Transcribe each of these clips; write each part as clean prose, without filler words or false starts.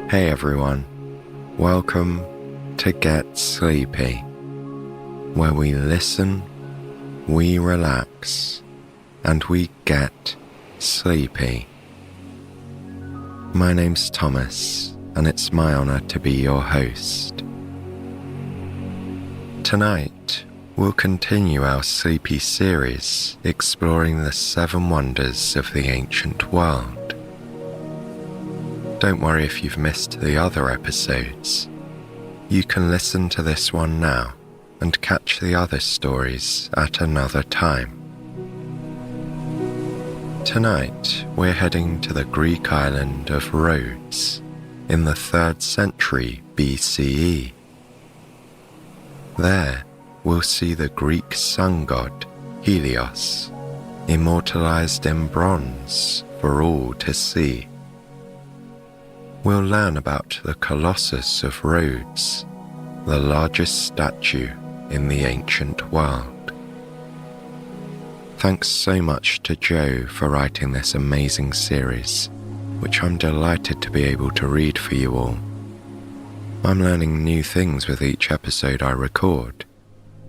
Hey everyone, welcome to Get Sleepy, where we listen, we relax, and we get sleepy. My name's Thomas, and it's my honor to be your host. Tonight, we'll continue our sleepy series exploring the 7 wonders of the ancient world. Don't worry if you've missed the other episodes. You can listen to this one now and catch the other stories at another time. Tonight, we're heading to the Greek island of Rhodes in the 3rd century BCE. There, we'll see the Greek sun god, Helios, immortalized in bronze for all to see. We'll learn about the Colossus of Rhodes, the largest statue in the ancient world. Thanks so much to Joe for writing this amazing series, which I'm delighted to be able to read for you all. I'm learning new things with each episode I record,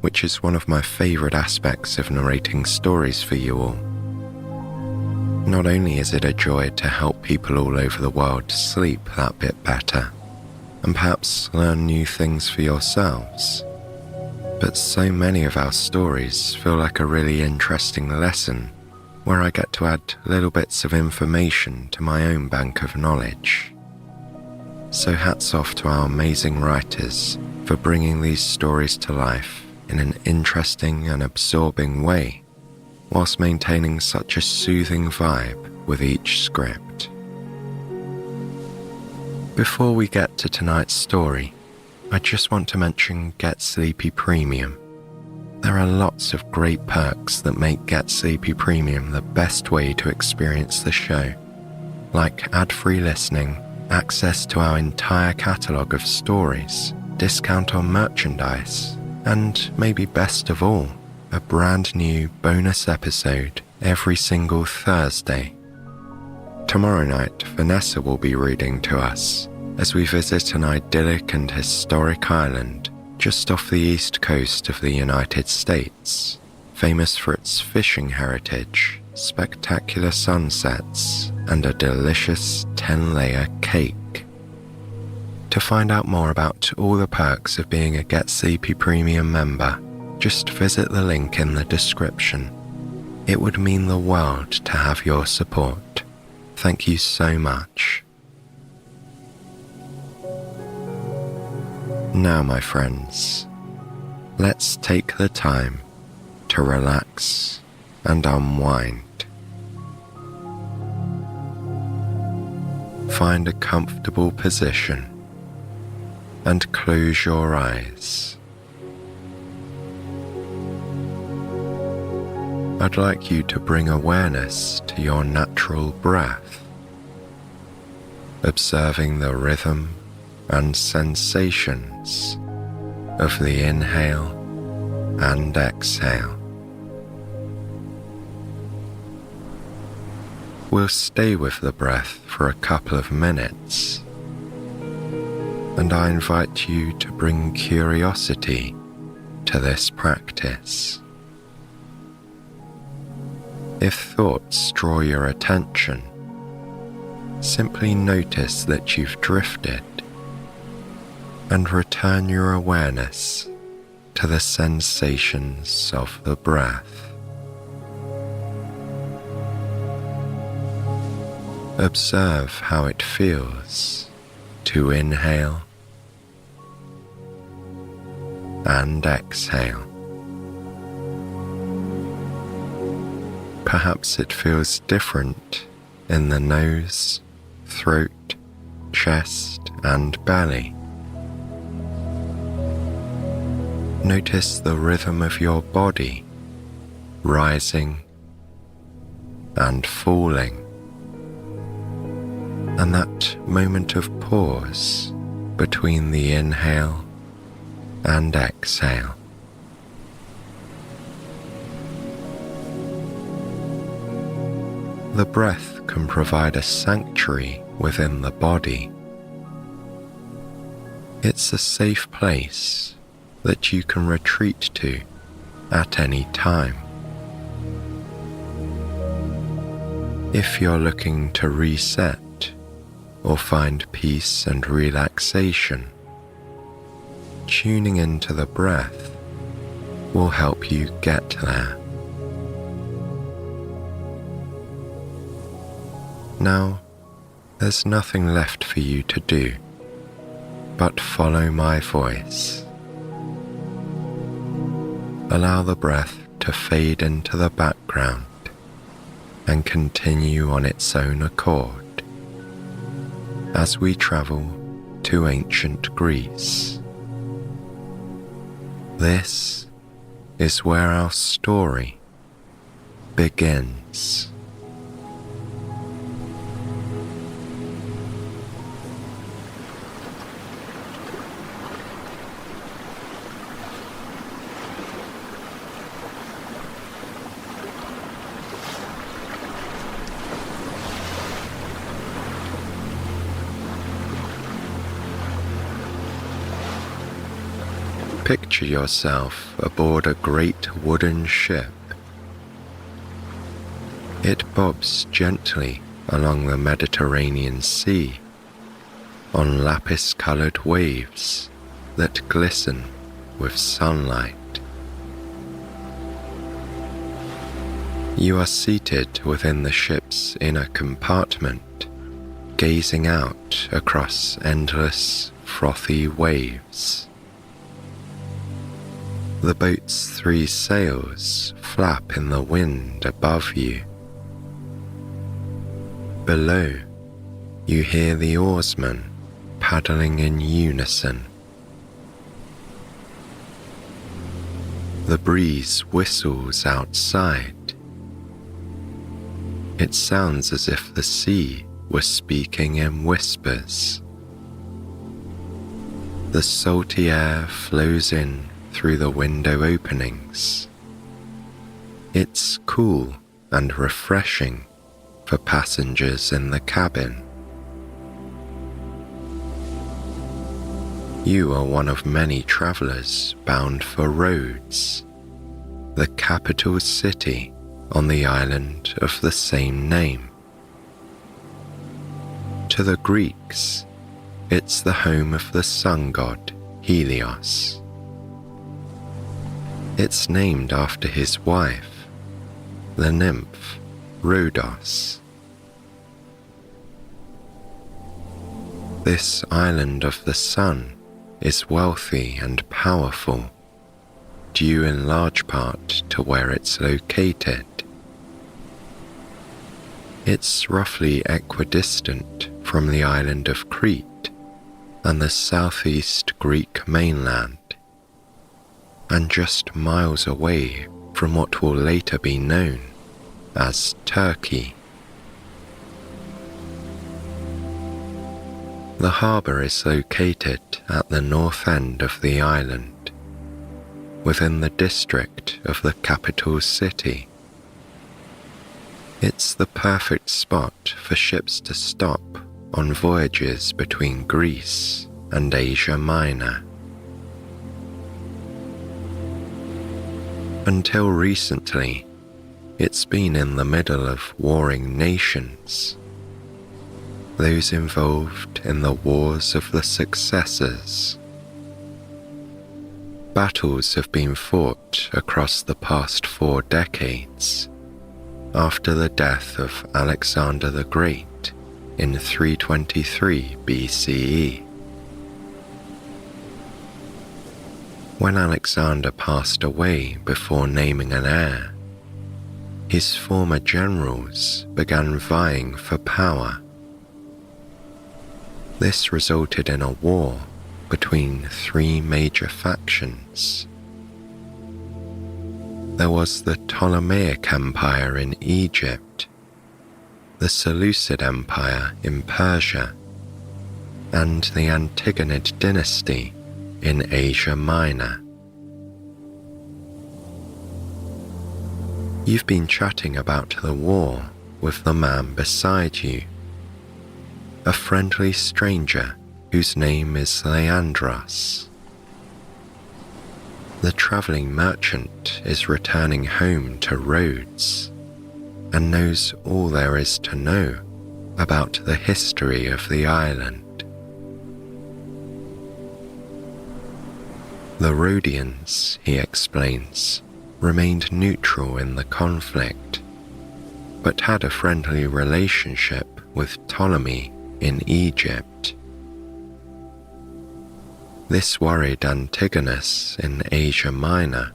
which is one of my favorite aspects of narrating stories for you all. Not only is it a joy to help people all over the world sleep that bit better, and perhaps learn new things for yourselves, but so many of our stories feel like a really interesting lesson where I get to add little bits of information to my own bank of knowledge. So hats off to our amazing writers for bringing these stories to life in an interesting and absorbing way, whilst maintaining such a soothing vibe with each script. Before we get to tonight's story, I just want to mention Get Sleepy Premium. There are lots of great perks that make Get Sleepy Premium the best way to experience the show, like ad-free listening, access to our entire catalogue of stories, discount on merchandise, and maybe best of all, a brand new bonus episode every single Thursday. Tomorrow night, Vanessa will be reading to us as we visit an idyllic and historic island just off the east coast of the United States, famous for its fishing heritage, spectacular sunsets, and a delicious 10-layer cake. To find out more about all the perks of being a Get Sleepy Premium member, just visit the link in the description. It would mean the world to have your support. Thank you so much. Now, my friends, let's take the time to relax and unwind. Find a comfortable position and close your eyes. I'd like you to bring awareness to your natural breath, observing the rhythm and sensations of the inhale and exhale. We'll stay with the breath for a couple of minutes, and I invite you to bring curiosity to this practice. If thoughts draw your attention, simply notice that you've drifted and return your awareness to the sensations of the breath. Observe how it feels to inhale and exhale. Perhaps it feels different in the nose, throat, chest, and belly. Notice the rhythm of your body, rising and falling, and that moment of pause between the inhale and exhale. The breath can provide a sanctuary within the body, It's a safe place that you can retreat to at any time. If you're looking to reset or find peace and relaxation, tuning into the breath will help you get there. Now, there's nothing left for you to do but follow my voice. Allow the breath to fade into the background and continue on its own accord as we travel to ancient Greece. This is where our story begins. Picture yourself aboard a great wooden ship. It bobs gently along the Mediterranean Sea on lapis-colored waves that glisten with sunlight. You are seated within the ship's inner compartment, gazing out across endless, frothy waves. The boat's 3 sails flap in the wind above you. Below, you hear the oarsmen paddling in unison. The breeze whistles outside. It sounds as if the sea was speaking in whispers. The salty air flows in through the window openings. It's cool and refreshing for passengers in the cabin. You are one of many travelers bound for Rhodes, the capital city on the island of the same name. To the Greeks, it's the home of the sun god Helios. It's named after his wife, the nymph Rhodos. This island of the sun is wealthy and powerful, due in large part to where it's located. It's roughly equidistant from the island of Crete and the southeast Greek mainland, and just miles away from what will later be known as Turkey. The harbour is located at the north end of the island, within the district of the capital city. It's the perfect spot for ships to stop on voyages between Greece and Asia Minor. Until recently, it's been in the middle of warring nations, those involved in the Wars of the Successors. Battles have been fought across the past 4 decades, after the death of Alexander the Great in 323 BCE. When Alexander passed away before naming an heir, his former generals began vying for power. This resulted in a war between 3 major factions. There was the Ptolemaic Empire in Egypt, the Seleucid Empire in Persia, and the Antigonid dynasty in Asia Minor. You've been chatting about the war with the man beside you, a friendly stranger who whose name is Leandros. The travelling merchant is returning home to Rhodes and knows all there is to know about the history of the island. The Rhodians, he explains, remained neutral in the conflict, but had a friendly relationship with Ptolemy in Egypt. This worried Antigonus in Asia Minor,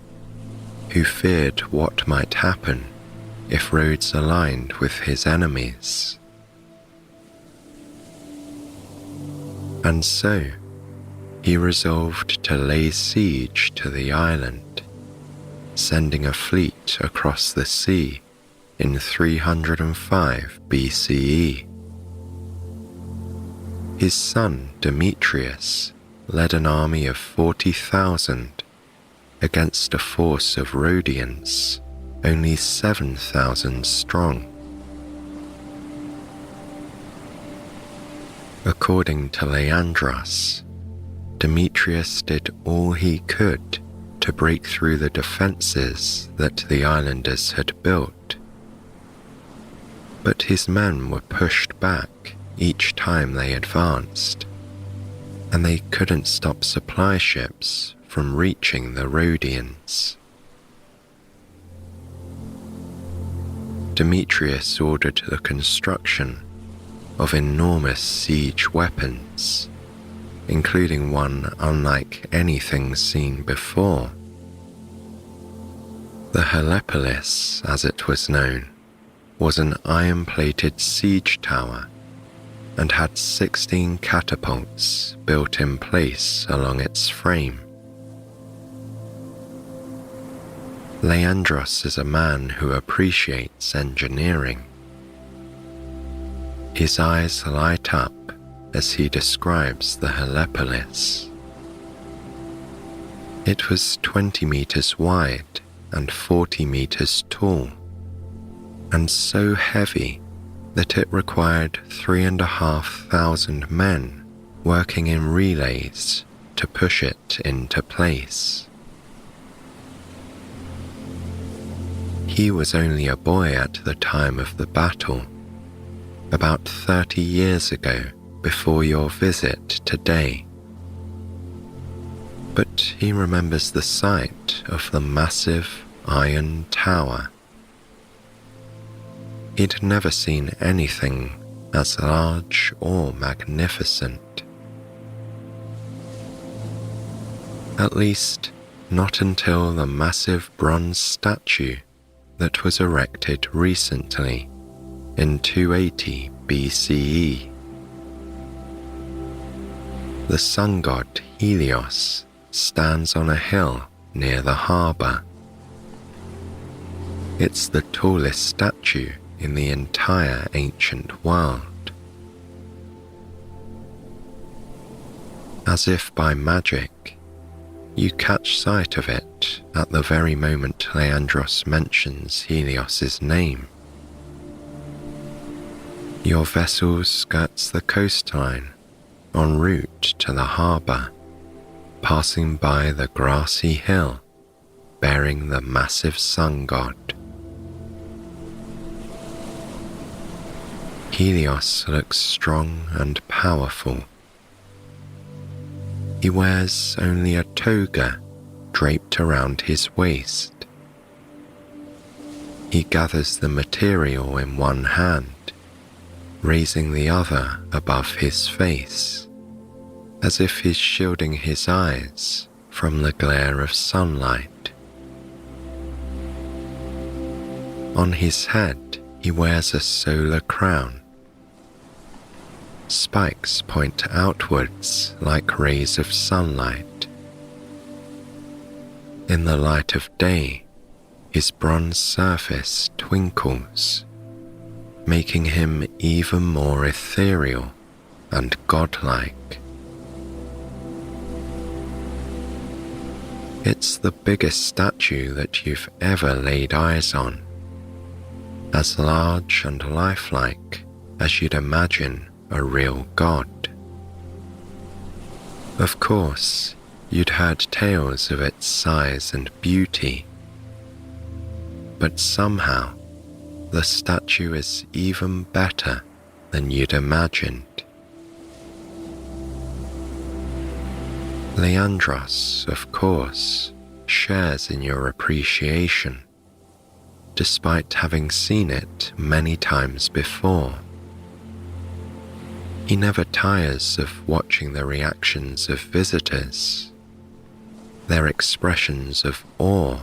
who feared what might happen if Rhodes aligned with his enemies. And so, he resolved to lay siege to the island, sending a fleet across the sea in 305 BCE. His son Demetrius led an army of 40,000 against a force of Rhodians only 7,000 strong. According to Leandros, Demetrius did all he could to break through the defences that the islanders had built, but his men were pushed back each time they advanced, and they couldn't stop supply ships from reaching the Rhodians. Demetrius ordered the construction of enormous siege weapons, including one unlike anything seen before. The Helepolis, as it was known, was an iron-plated siege tower and had 16 catapults built in place along its frame. Leandros is a man who appreciates engineering. His eyes light up as he describes the Helepolis. It was 20 meters wide and 40 meters tall, and so heavy that it required 3,500 men working in relays to push it into place. He was only a boy at the time of the battle, about 30 years ago before your visit today. But he remembers the sight of the massive iron tower. He'd never seen anything as large or magnificent. At least, not until the massive bronze statue that was erected recently in 280 BCE. The sun god Helios stands on a hill near the harbour. It's the tallest statue in the entire ancient world. As if by magic, you catch sight of it at the very moment Leandros mentions Helios's name. Your vessel skirts the coastline en route to the harbour, passing by the grassy hill bearing the massive sun god. Helios looks strong and powerful. He wears only a toga draped around his waist. He gathers the material in one hand, raising the other above his face, as if he's shielding his eyes from the glare of sunlight. On his head, he wears a solar crown. Spikes point outwards like rays of sunlight. In the light of day, his bronze surface twinkles, making him even more ethereal and godlike. It's the biggest statue that you've ever laid eyes on, as large and lifelike as you'd imagine a real god. Of course, you'd heard tales of its size and beauty, but somehow the statue is even better than you'd imagined. Leandros, of course, shares in your appreciation, despite having seen it many times before. He never tires of watching the reactions of visitors, their expressions of awe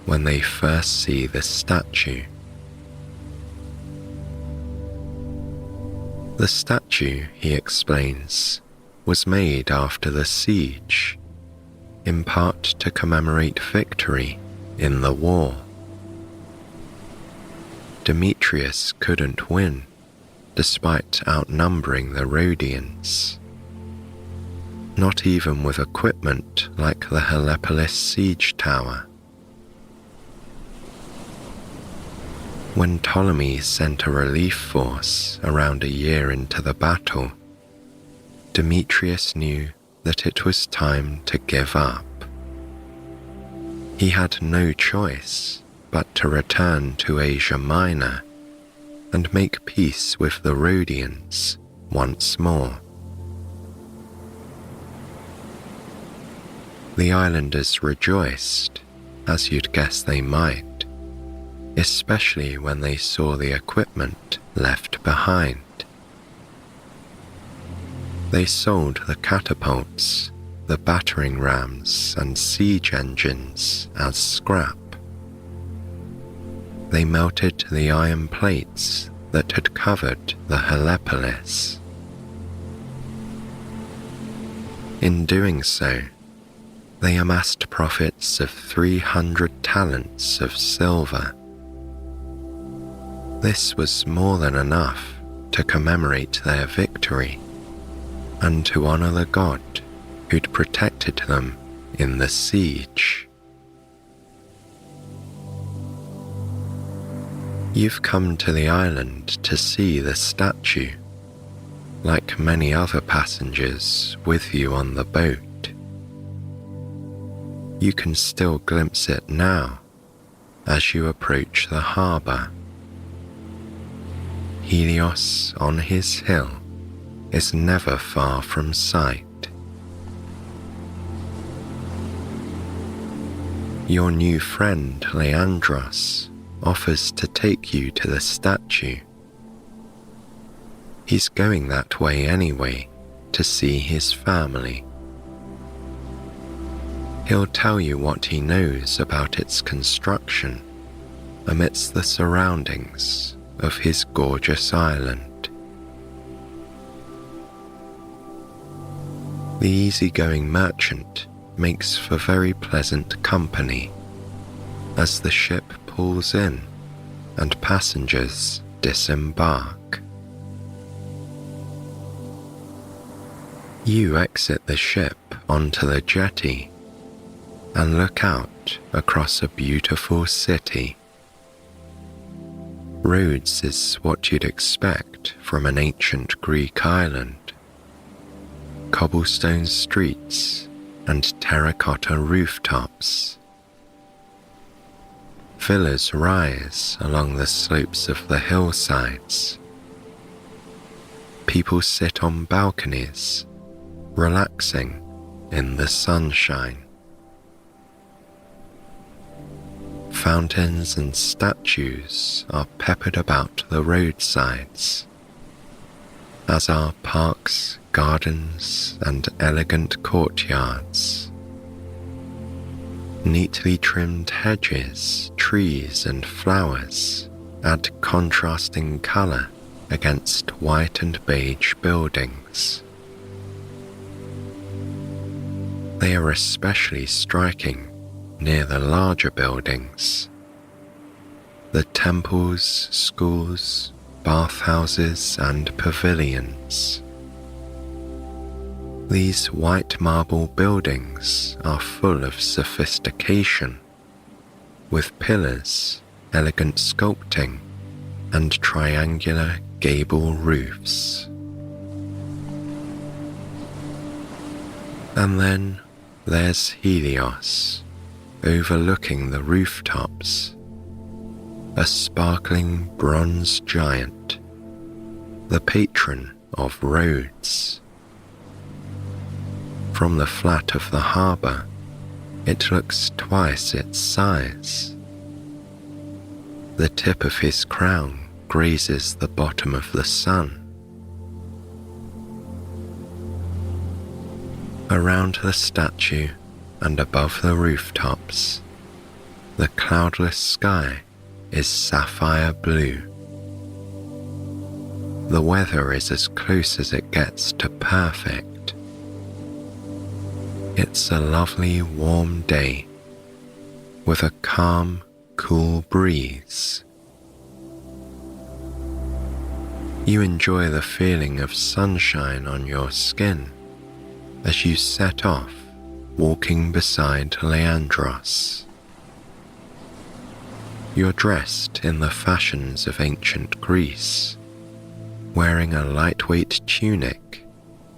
when they first see the statue. The statue, he explains, was made after the siege, in part to commemorate victory in the war. Demetrius couldn't win, despite outnumbering the Rhodians, not even with equipment like the Helepolis siege tower. When Ptolemy sent a relief force around a year into the battle, Demetrius knew that it was time to give up. He had no choice but to return to Asia Minor and make peace with the Rhodians once more. The islanders rejoiced, as you'd guess they might, especially when they saw the equipment left behind. They sold the catapults, the battering rams and siege engines as scrap. They melted the iron plates that had covered the Helepolis. In doing so, they amassed profits of 300 talents of silver. This was more than enough to commemorate their victory and to honor the god who'd protected them in the siege. You've come to the island to see the statue, like many other passengers with you on the boat. You can still glimpse it now as you approach the harbour. Helios on his hill is never far from sight. Your new friend Leandros offers to take you to the statue. He's going that way anyway to see his family. He'll tell you what he knows about its construction amidst the surroundings of his gorgeous island. The easygoing merchant makes for very pleasant company as the ship pulls in and passengers disembark. You exit the ship onto the jetty and look out across a beautiful city. Rhodes is what you'd expect from an ancient Greek island. Cobblestone streets and terracotta rooftops. Villas rise along the slopes of the hillsides. People sit on balconies, relaxing in the sunshine. Fountains and statues are peppered about the roadsides, as are parks, gardens, and elegant courtyards. Neatly trimmed hedges, trees, and flowers add contrasting colour against white and beige buildings. They are especially striking near the larger buildings. The temples, schools, bathhouses, and pavilions. These white marble buildings are full of sophistication, with pillars, elegant sculpting, and triangular gable roofs. And then there's Helios, overlooking the rooftops, a sparkling bronze giant, the patron of Rhodes. From the flat of the harbour, it looks twice its size. The tip of his crown grazes the bottom of the sun. Around the statue and above the rooftops, the cloudless sky is sapphire blue. The weather is as close as it gets to perfect. It's a lovely warm day with a calm, cool breeze. You enjoy the feeling of sunshine on your skin as you set off walking beside Leandros. You're dressed in the fashions of ancient Greece, wearing a lightweight tunic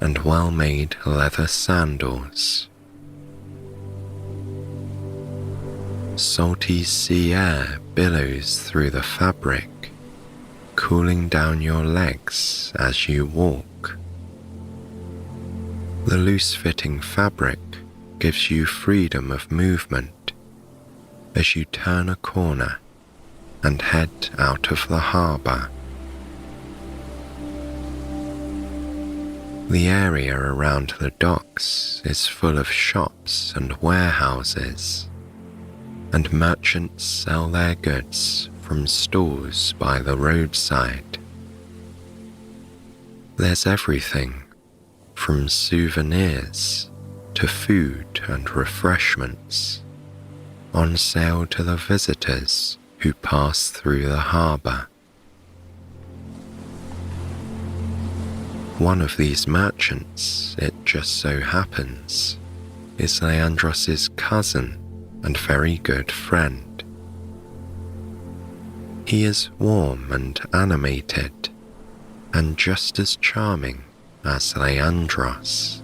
and well-made leather sandals. Salty sea air billows through the fabric, cooling down your legs as you walk. The loose-fitting fabric gives you freedom of movement as you turn a corner and head out of the harbour. The area around the docks is full of shops and warehouses, and merchants sell their goods from stalls by the roadside. There's everything from souvenirs to food and refreshments on sale to the visitors who pass through the harbour. One of these merchants, it just so happens, is Leandros's cousin and very good friend. He is warm and animated, and just as charming as Leandros.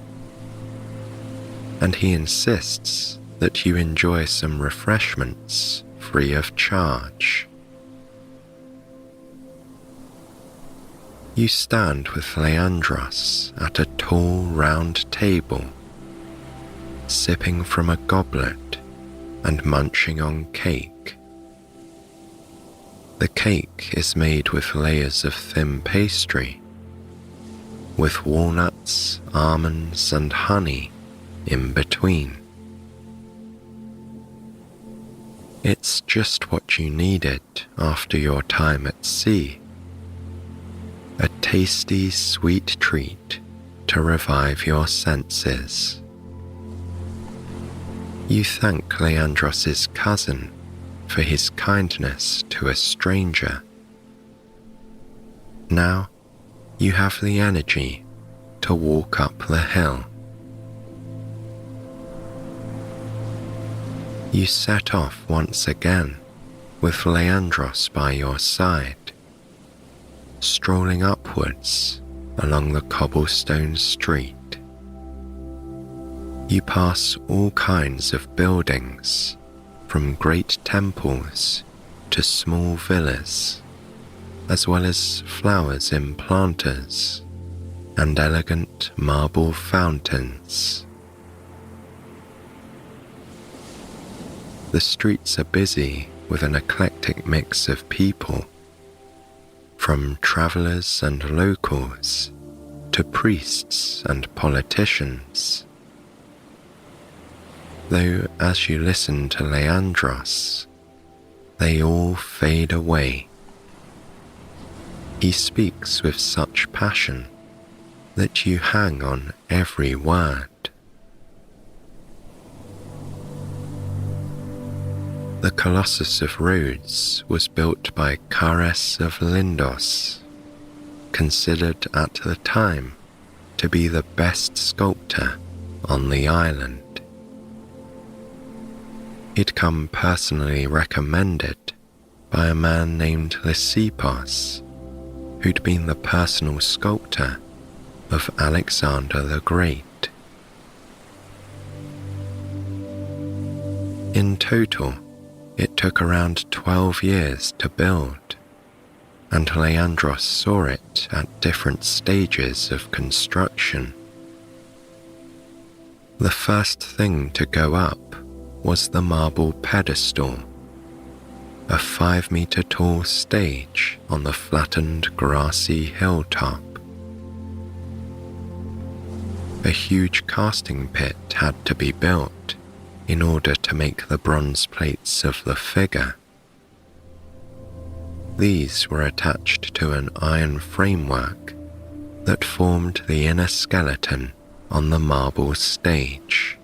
And he insists that you enjoy some refreshments free of charge. You stand with Leandros at a tall round table, sipping from a goblet and munching on cake. The cake is made with layers of thin pastry, with walnuts, almonds, and honey in between. It's just what you needed after your time at sea. A tasty, sweet treat to revive your senses. You thank Leandros's cousin for his kindness to a stranger. Now you have the energy to walk up the hill. You set off once again with Leandros by your side, strolling upwards along the cobblestone street. You pass all kinds of buildings, from great temples to small villas, as well as flowers in planters and elegant marble fountains. The streets are busy with an eclectic mix of people, from travellers and locals to priests and politicians. Though as you listen to Leandros, they all fade away. He speaks with such passion that you hang on every word. The Colossus of Rhodes was built by Chares of Lindos, considered at the time to be the best sculptor on the island. He'd come personally recommended by a man named Lysippos, who'd been the personal sculptor of Alexander the Great. In total, it took around 12 years to build, and Leandros saw it at different stages of construction. The first thing to go up was the marble pedestal, a 5-meter tall stage on the flattened grassy hilltop. A huge casting pit had to be built in order to make the bronze plates of the figure. These were attached to an iron framework that formed the inner skeleton on the marble stage.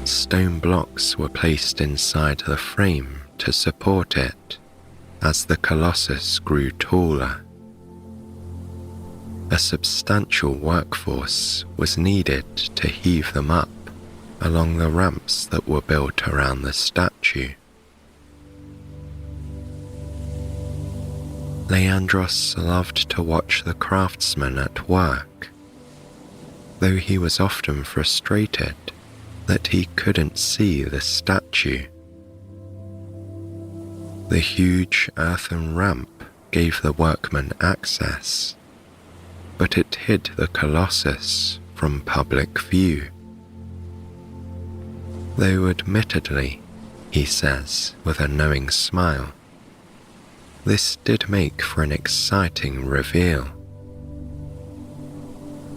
Stone blocks were placed inside the frame to support it as the Colossus grew taller. A substantial workforce was needed to heave them up along the ramps that were built around the statue. Leandros loved to watch the craftsmen at work, though he was often frustrated that he couldn't see the statue. The huge earthen ramp gave the workmen access, but it hid the Colossus from public view. Though admittedly, he says with a knowing smile, this did make for an exciting reveal.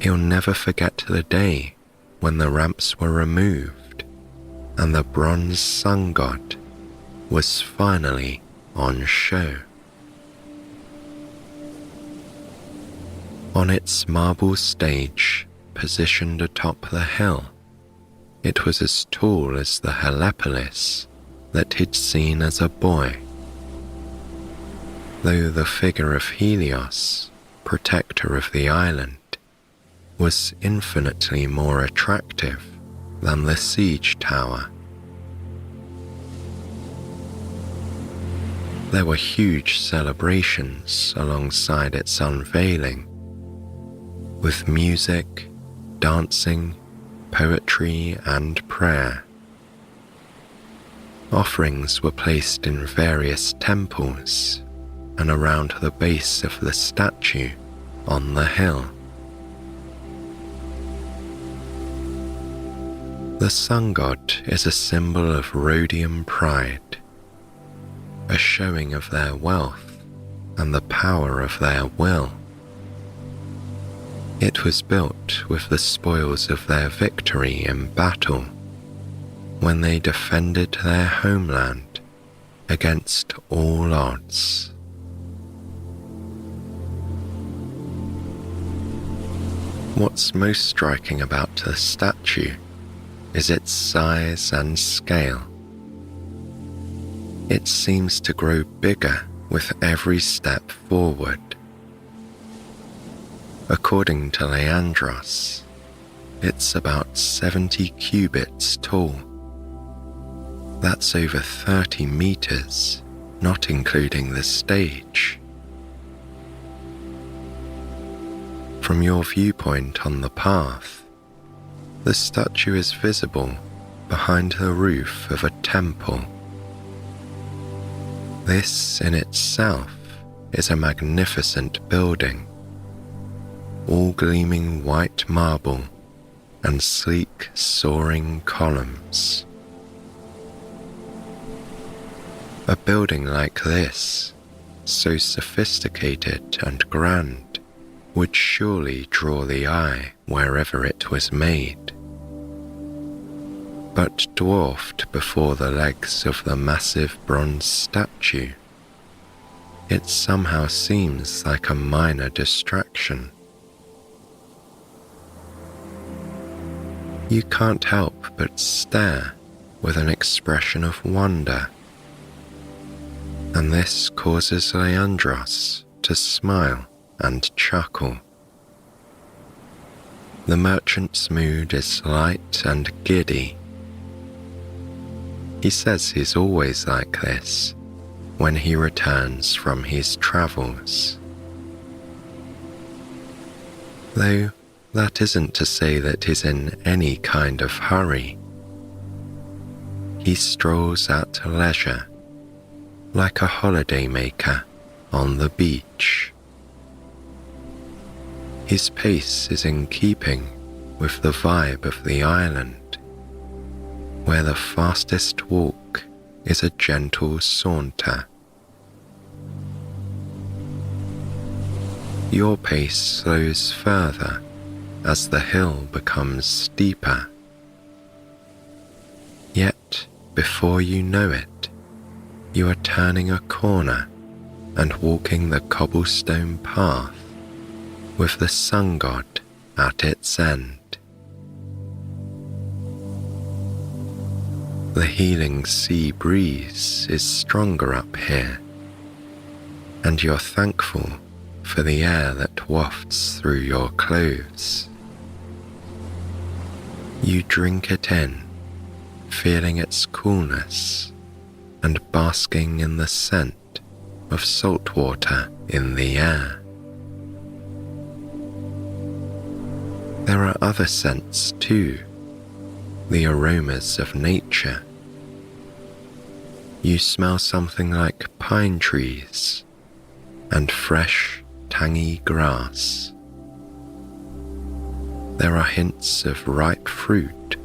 He'll never forget the day when the ramps were removed and the bronze sun god was finally on show. On its marble stage, positioned atop the hill, it was as tall as the Helepolis that he'd seen as a boy. Though the figure of Helios, protector of the island, was infinitely more attractive than the siege tower. There were huge celebrations alongside its unveiling, with music, dancing, poetry, and prayer. Offerings were placed in various temples and around the base of the statue on the hill. The sun god is a symbol of Rhodian pride, a showing of their wealth and the power of their will. It was built with the spoils of their victory in battle, when they defended their homeland against all odds. What's most striking about the statue is its size and scale. It seems to grow bigger with every step forward. According to Leandros, it's about 70 cubits tall. That's over 30 meters, not including the stage. From your viewpoint on the path, the statue is visible behind the roof of a temple. This in itself is a magnificent building, all gleaming white marble and sleek soaring columns. A building like this, so sophisticated and grand, would surely draw the eye wherever it was made. But dwarfed before the legs of the massive bronze statue, it somehow seems like a minor distraction. You can't help but stare with an expression of wonder, and this causes Leandros to smile and chuckle. The merchant's mood is light and giddy. He says he's always like this when he returns from his travels. Though That isn't to say that he's in any kind of hurry. He strolls at leisure, like a holidaymaker on the beach. His pace is in keeping with the vibe of the island, where the fastest walk is a gentle saunter. Your pace slows further as the hill becomes steeper. Yet, before you know it, you are turning a corner and walking the cobblestone path with the sun god at its end. The healing sea breeze is stronger up here, and you're thankful for the air that wafts through your clothes. You drink it in, feeling its coolness and basking in the scent of salt water in the air. There are other scents too, the aromas of nature. You smell something like pine trees and fresh, tangy grass. There are hints of ripe fruit,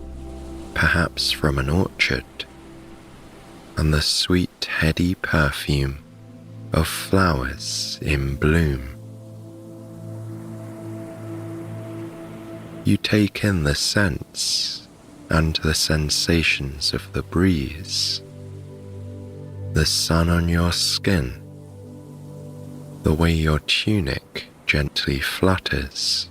perhaps from an orchard, and the sweet, heady perfume of flowers in bloom. You take in the scents and the sensations of the breeze, the sun on your skin, the way your tunic gently flutters.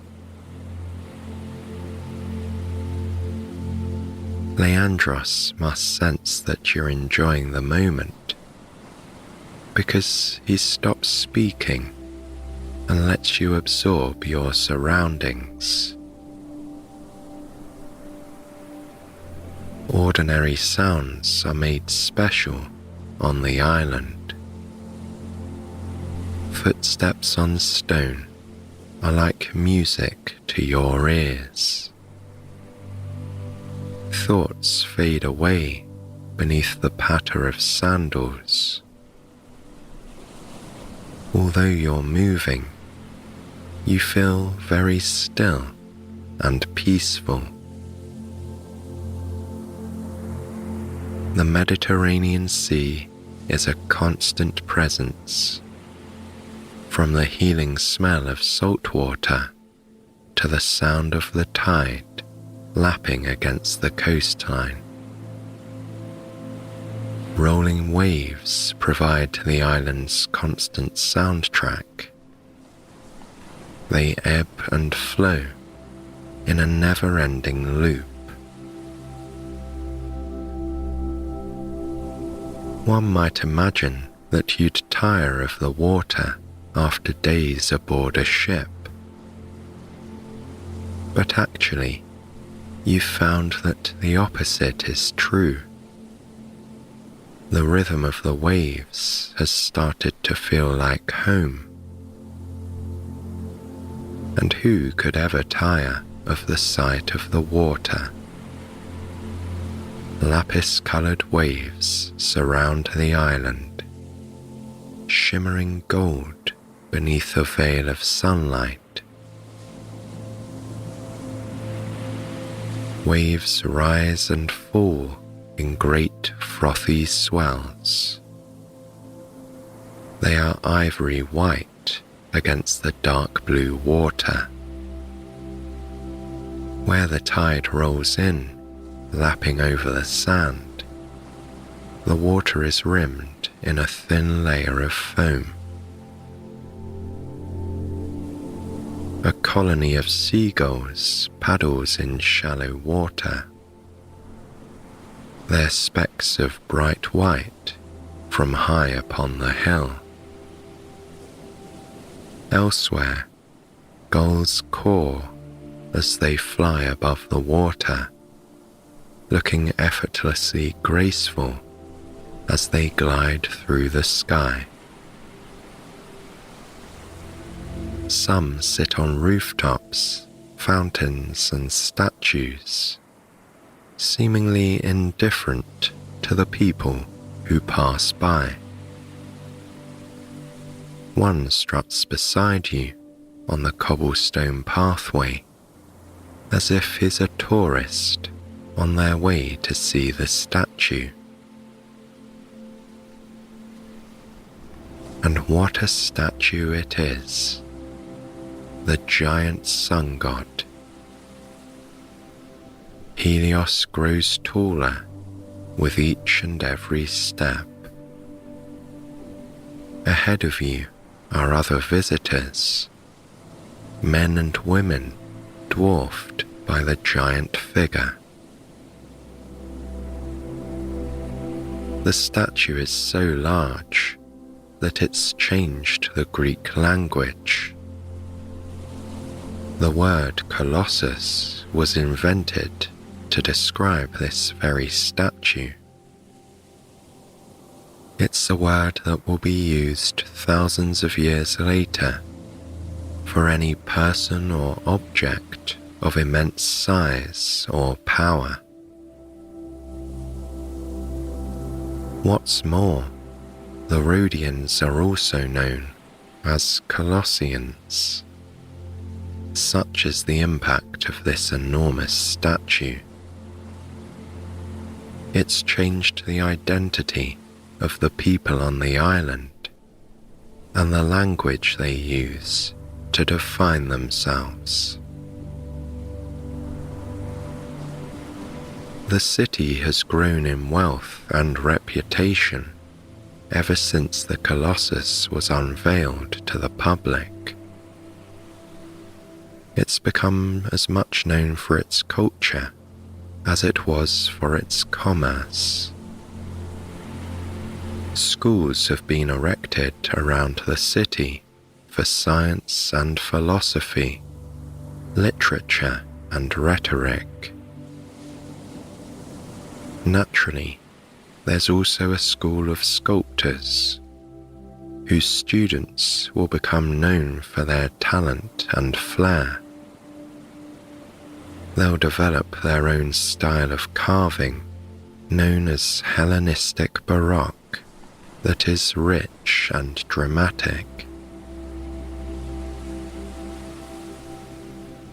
Leandros must sense that you're enjoying the moment, because he stops speaking and lets you absorb your surroundings. Ordinary sounds are made special on the island. Footsteps on stone are like music to your ears. Thoughts fade away beneath the patter of sandals. Although you're moving, you feel very still and peaceful. The Mediterranean Sea is a constant presence, from the healing smell of salt water to the sound of the tide lapping against the coastline. Rolling waves provide the island's constant soundtrack. They ebb and flow in a never-ending loop. One might imagine that you'd tire of the water after days aboard a ship. But actually, you've found that the opposite is true. The rhythm of the waves has started to feel like home. And who could ever tire of the sight of the water? Lapis-coloured waves surround the island, shimmering gold beneath a veil of sunlight. Waves rise and fall in great frothy swells. They are ivory white against the dark blue water. Where the tide rolls in, lapping over the sand, the water is rimmed in a thin layer of foam. A colony of seagulls paddles in shallow water, their specks of bright white from high upon the hill. Elsewhere, gulls caw as they fly above the water, looking effortlessly graceful as they glide through the sky. Some sit on rooftops, fountains and statues, seemingly indifferent to the people who pass by. One struts beside you on the cobblestone pathway, as if he's a tourist on their way to see the statue. And what a statue it is! The giant sun god. Helios grows taller with each and every step. Ahead of you are other visitors, men and women dwarfed by the giant figure. The statue is so large that it's changed the Greek language. The word Colossus was invented to describe this very statue. It's a word that will be used thousands of years later for any person or object of immense size or power. What's more, the Rhodians are also known as Colossians. Such is the impact of this enormous statue. It's changed the identity of the people on the island and the language they use to define themselves. The city has grown in wealth and reputation ever since the Colossus was unveiled to the public. It's become as much known for its culture as it was for its commerce. Schools have been erected around the city for science and philosophy, literature and rhetoric. Naturally, there's also a school of sculptors, whose students will become known for their talent and flair. They'll develop their own style of carving, known as Hellenistic Baroque, that is rich and dramatic.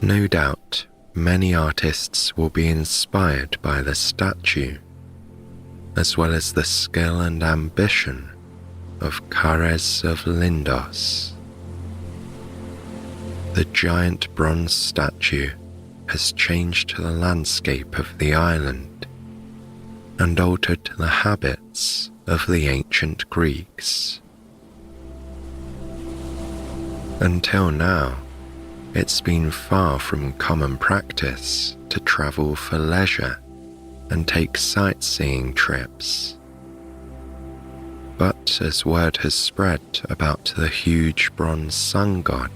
No doubt, many artists will be inspired by the statue, as well as the skill and ambition of Cares of Lindos. The giant bronze statue has changed the landscape of the island and altered the habits of the ancient Greeks. Until now, it's been far from common practice to travel for leisure and take sightseeing trips. But as word has spread about the huge bronze sun god,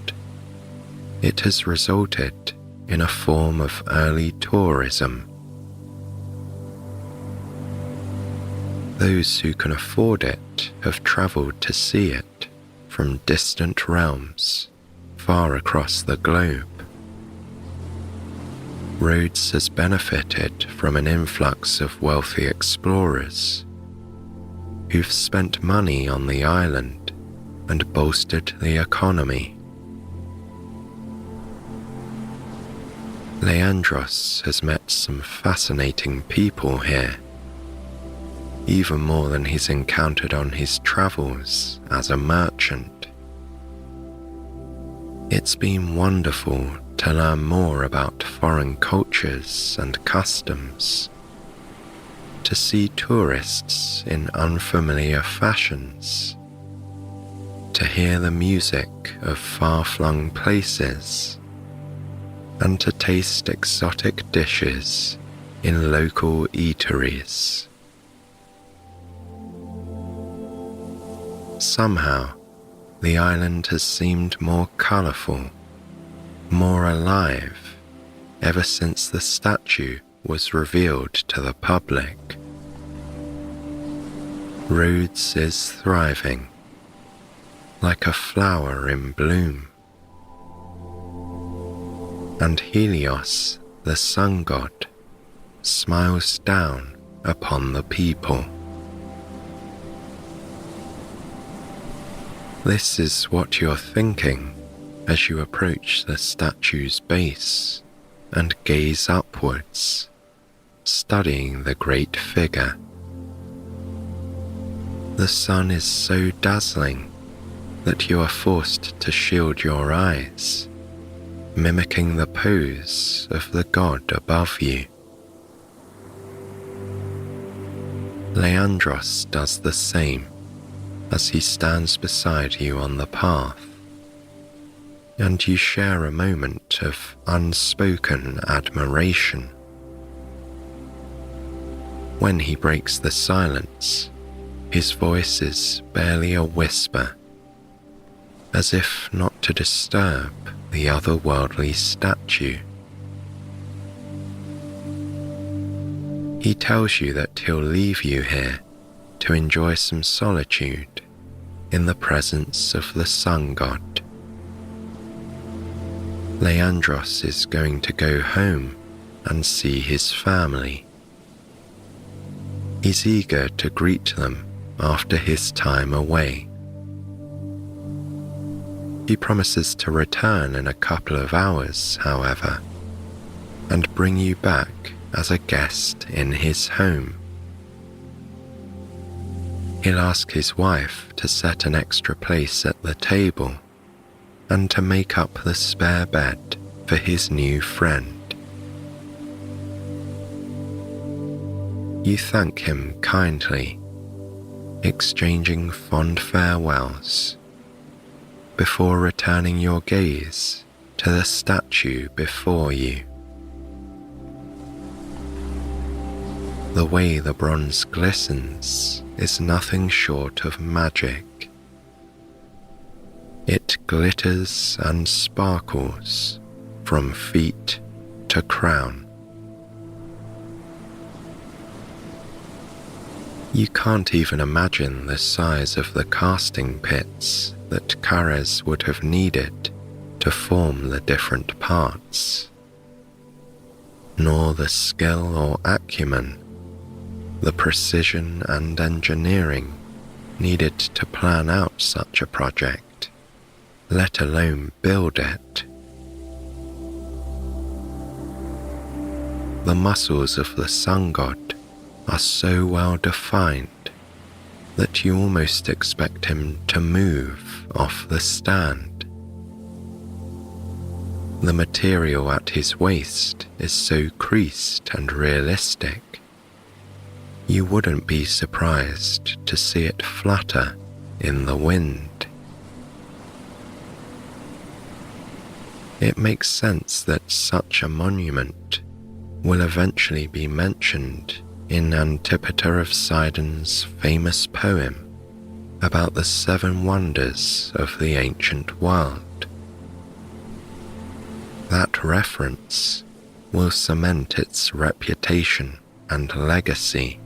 it has resulted in a form of early tourism. Those who can afford it have travelled to see it from distant realms far across the globe. Rhodes has benefited from an influx of wealthy explorers who've spent money on the island and bolstered the economy. Leandros has met some fascinating people here, even more than he's encountered on his travels as a merchant. It's been wonderful to learn more about foreign cultures and customs, to see tourists in unfamiliar fashions, to hear the music of far-flung places, and to taste exotic dishes in local eateries. Somehow, the island has seemed more colourful, more alive, ever since the statue was revealed to the public. Rhodes is thriving, like a flower in bloom. and Helios, the sun god, smiles down upon the people. This is what you're thinking as you approach the statue's base and gaze upwards, studying the great figure. The sun is so dazzling that you are forced to shield your eyes, mimicking the pose of the god above you. Leandros does the same as he stands beside you on the path, and you share a moment of unspoken admiration. When he breaks the silence, his voice is barely a whisper, as if not to disturb the otherworldly statue. He tells you that he'll leave you here to enjoy some solitude in the presence of the sun god. Leandros is going to go home and see his family. He's eager to greet them after his time away. He promises to return in a couple of hours, however, and bring you back as a guest in his home. He'll ask his wife to set an extra place at the table and to make up the spare bed for his new friend. You thank him kindly, exchanging fond farewells, before returning your gaze to the statue before you. The way the bronze glistens is nothing short of magic. It glitters and sparkles from feet to crown. You can't even imagine the size of the casting pits that Kares would have needed to form the different parts, nor the skill or acumen, the precision and engineering needed to plan out such a project, let alone build it. The muscles of the sun god are so well defined that you almost expect him to move off the stand. The material at his waist is so creased and realistic, you wouldn't be surprised to see it flutter in the wind. It makes sense that such a monument will eventually be mentioned in Antipater of Sidon's famous poem about the 7 wonders of the ancient world. That reference will cement its reputation and legacy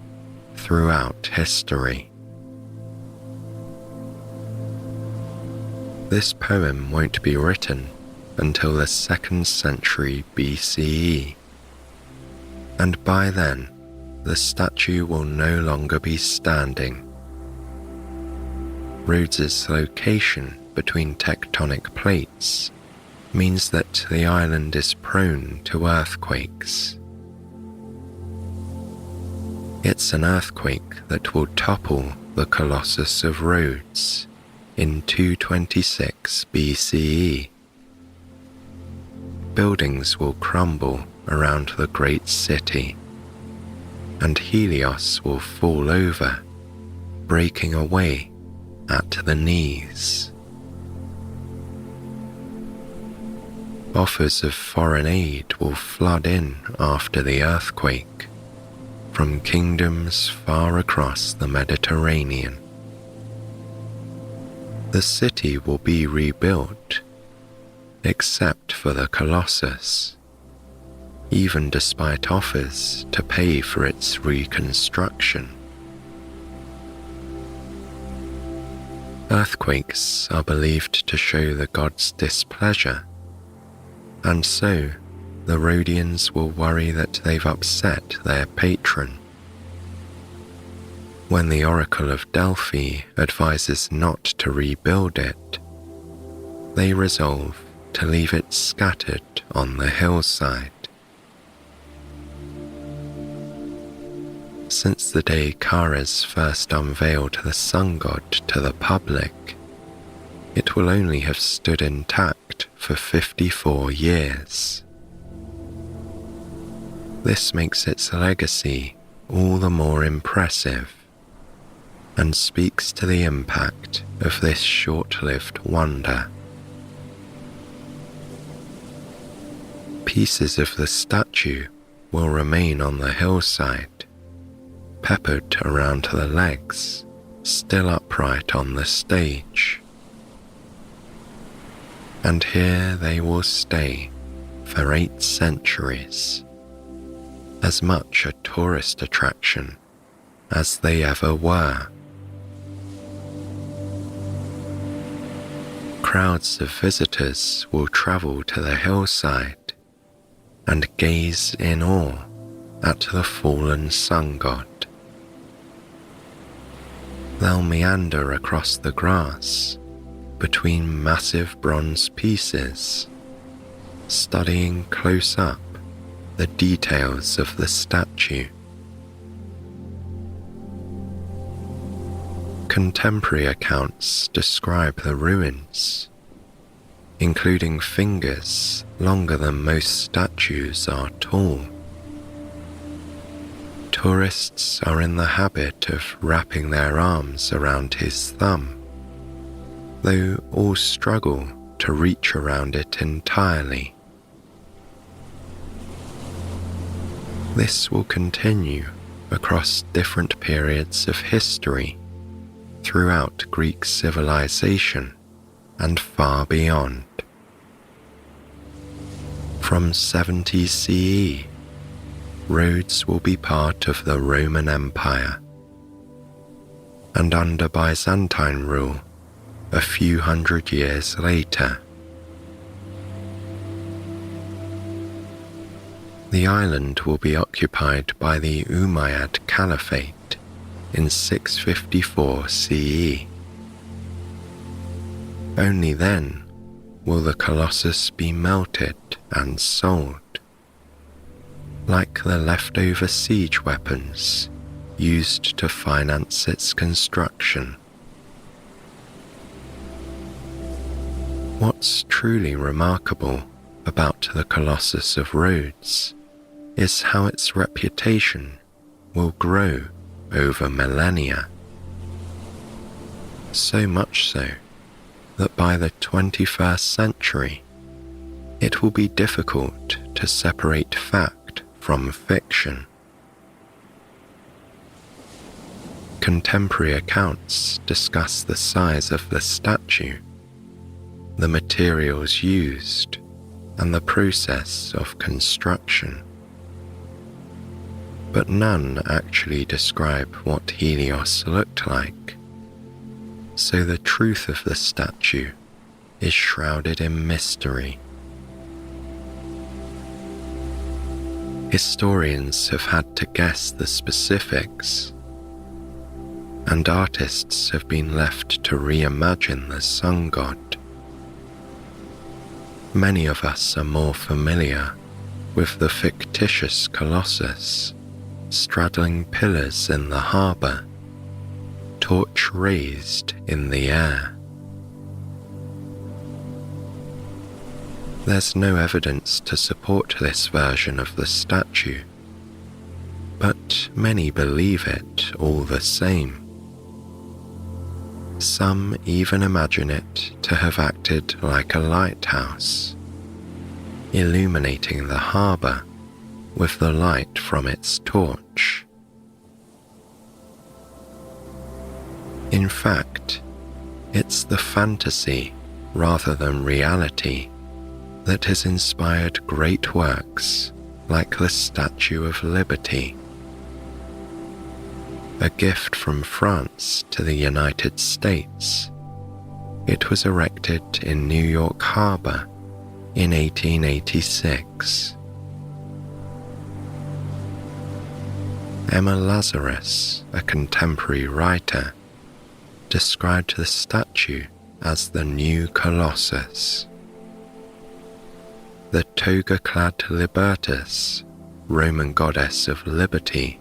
throughout history. This poem won't be written until the 2nd century BCE, and by then the statue will no longer be standing. Rhodes' location between tectonic plates means that the island is prone to earthquakes. It's an earthquake that will topple the Colossus of Rhodes in 226 BCE. Buildings will crumble around the great city, and Helios will fall over, breaking away at the knees. Offers of foreign aid will flood in after the earthquake from kingdoms far across the Mediterranean. The city will be rebuilt, except for the Colossus, even despite offers to pay for its reconstruction. Earthquakes are believed to show the gods' displeasure, and so the Rhodians will worry that they've upset their patron. When the Oracle of Delphi advises not to rebuild it, they resolve to leave it scattered on the hillside. Since the day Chares first unveiled the sun god to the public, it will only have stood intact for 54 years. This makes its legacy all the more impressive and speaks to the impact of this short-lived wonder. Pieces of the statue will remain on the hillside, peppered around the legs, still upright on the stage. And here they will stay for 8 centuries, as much a tourist attraction as they ever were. Crowds of visitors will travel to the hillside and gaze in awe at the fallen sun god. They'll meander across the grass between massive bronze pieces, studying close up the details of the statue. Contemporary accounts describe the ruins, including fingers longer than most statues are tall. Tourists are in the habit of wrapping their arms around his thumb, though all struggle to reach around it entirely. This will continue across different periods of history throughout Greek civilization and far beyond. From 70 CE, Rhodes will be part of the Roman Empire, and under Byzantine rule a few hundred years later. The island will be occupied by the Umayyad Caliphate in 654 CE. Only then will the Colossus be melted and sold, like the leftover siege weapons used to finance its construction. What's truly remarkable about the Colossus of Rhodes is how its reputation will grow over millennia. So much so that by the 21st century, it will be difficult to separate fact from fiction. Contemporary accounts discuss the size of the statue, the materials used, and the process of construction. But none actually describe what Helios looked like, so the truth of the statue is shrouded in mystery. Historians have had to guess the specifics, and artists have been left to reimagine the sun god. Many of us are more familiar with the fictitious Colossus straddling pillars in the harbour, torch raised in the air. There's no evidence to support this version of the statue, but many believe it all the same. Some even imagine it to have acted like a lighthouse, illuminating the harbour with the light from its torch. In fact, it's the fantasy rather than reality that has inspired great works like the Statue of Liberty, a gift from France to the United States. It was erected in New York Harbor in 1886 Emma Lazarus, a contemporary writer, described the statue as the new Colossus. The toga-clad Libertas, Roman goddess of liberty,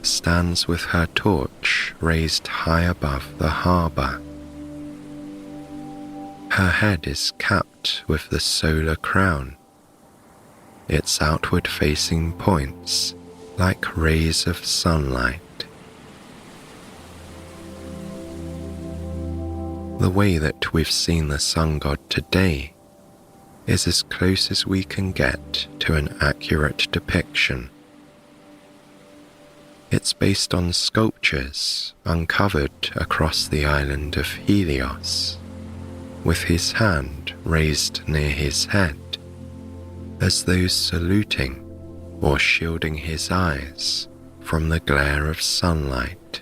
stands with her torch raised high above the harbour. Her head is capped with the solar crown, its outward-facing points like rays of sunlight. The way that we've seen the sun god today is as close as we can get to an accurate depiction. It's based on sculptures uncovered across the island of Helios, with his hand raised near his head, as though saluting or shielding his eyes from the glare of sunlight.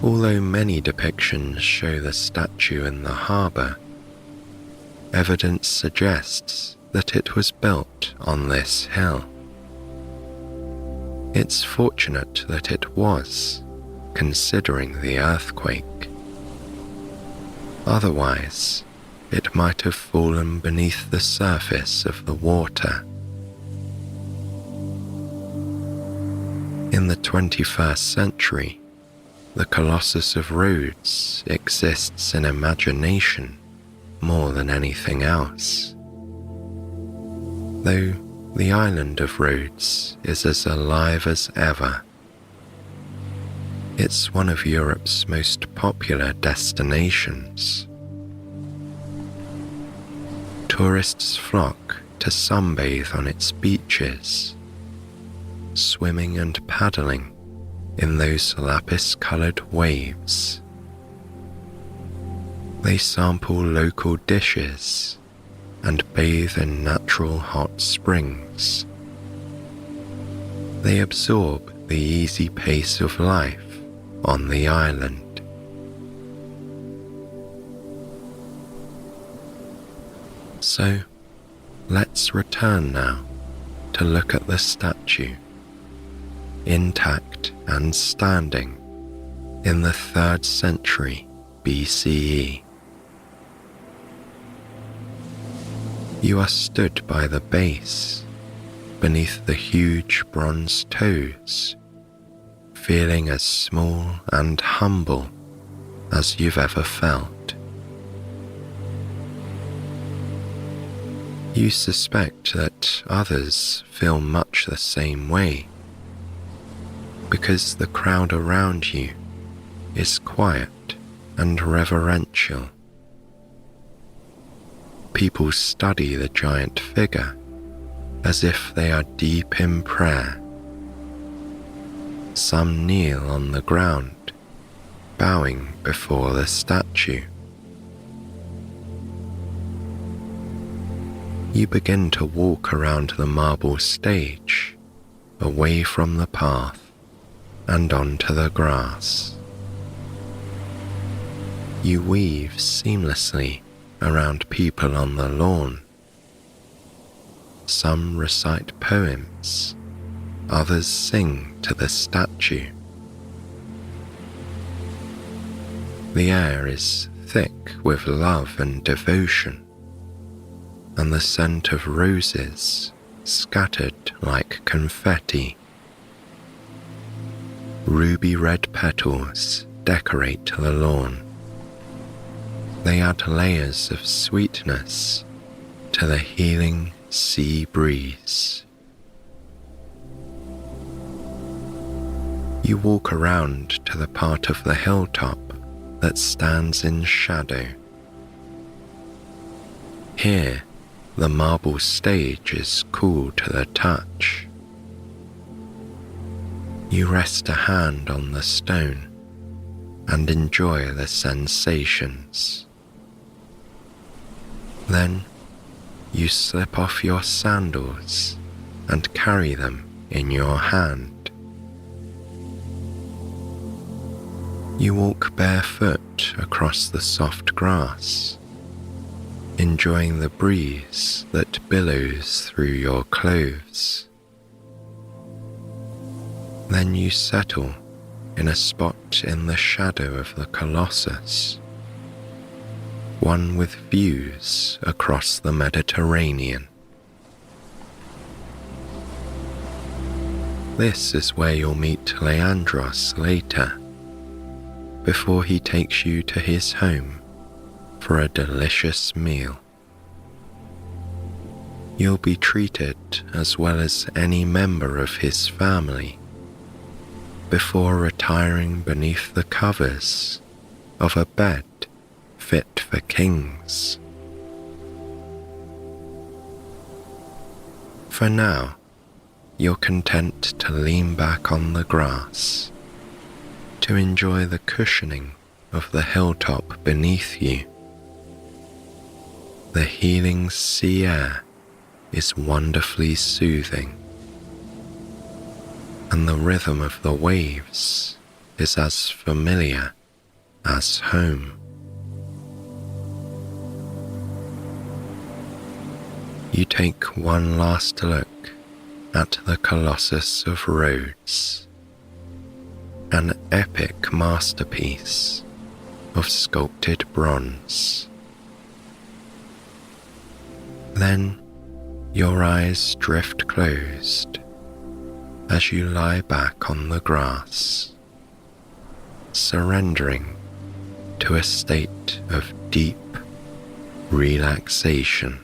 Although many depictions show the statue in the harbour, evidence suggests that it was built on this hill. It's fortunate that it was, considering the earthquake. Otherwise, it might have fallen beneath the surface of the water. In the 21st century, the Colossus of Rhodes exists in imagination more than anything else. Though the island of Rhodes is as alive as ever. It's one of Europe's most popular destinations. Tourists flock to sunbathe on its beaches, swimming and paddling in those lapis-coloured waves. They sample local dishes and bathe in natural hot springs. They absorb the easy pace of life on the island. So, let's return now to look at the statue, intact and standing in the 3rd century BCE. You are stood by the base, beneath the huge bronze toes, feeling as small and humble as you've ever felt. You suspect that others feel much the same way, because the crowd around you is quiet and reverential. People study the giant figure as if they are deep in prayer. Some kneel on the ground, bowing before the statue. You begin to walk around the marble stage, away from the path and onto the grass. You weave seamlessly around people on the lawn. Some recite poems, others sing to the statue. The air is thick with love and devotion, and the scent of roses scattered like confetti. Ruby red petals decorate the lawn. They add layers of sweetness to the healing sea breeze. You walk around to the part of the hilltop that stands in shadow. Here, the marble stage is cool to the touch. You rest a hand on the stone and enjoy the sensations. Then you slip off your sandals and carry them in your hand. You walk barefoot across the soft grass, enjoying the breeze that billows through your clothes Then you settle in a spot in the shadow of the Colossus, one with views across the Mediterranean. This is where you'll meet Leandros later, before he takes you to his home for a delicious meal. You'll be treated as well as any member of his family before retiring beneath the covers of a bed fit for kings. For now, you're content to lean back on the grass to enjoy the cushioning of the hilltop beneath you. The healing sea air is wonderfully soothing, and the rhythm of the waves is as familiar as home. You take one last look at the Colossus of Rhodes, an epic masterpiece of sculpted bronze. Then your eyes drift closed as you lie back on the grass, surrendering to a state of deep relaxation.